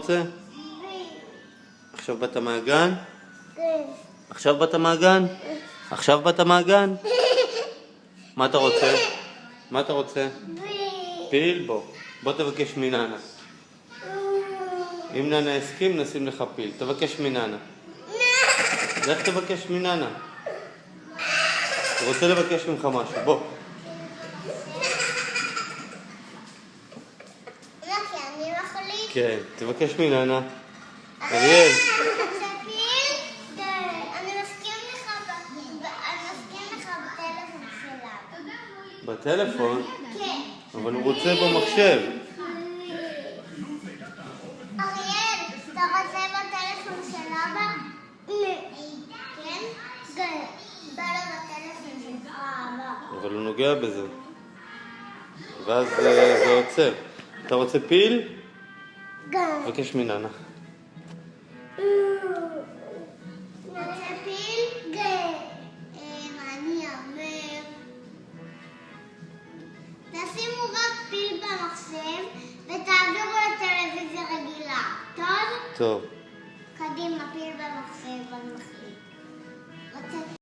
רוצה? עכשיו באת מהגן? כן. עכשיו באת מהגן? עכשיו באת מהגן? מה אתה רוצה? מה אתה רוצה? פיל? בוא תבקש מננה. אם ננה הסכים נשים לך פיל. תבקש מננה. לך תבקש מננה. הוא רוצה לבקש ממך משהו, בוא. אני מחליט. כן, תבקש מננה. אריאל. אני מסכים לך בטלפון שלה. בטלפון? כן. אבל הוא רוצה במחשב. אריאל, אתה רוצה בטלפון של אבא? כן? בא לו בטלפון שלך, אבא. אבל הוא נוגע בזה. ואז זה עוצר. אתה רוצה פיל? תבקש מננה. רוצה פיל? אני אומר. תשימו רק פיל במחשב ותעבירו לטלוויזיה רגילה. טוב? טוב. קדימה, פיל במחשב, אני מחליט. רוצה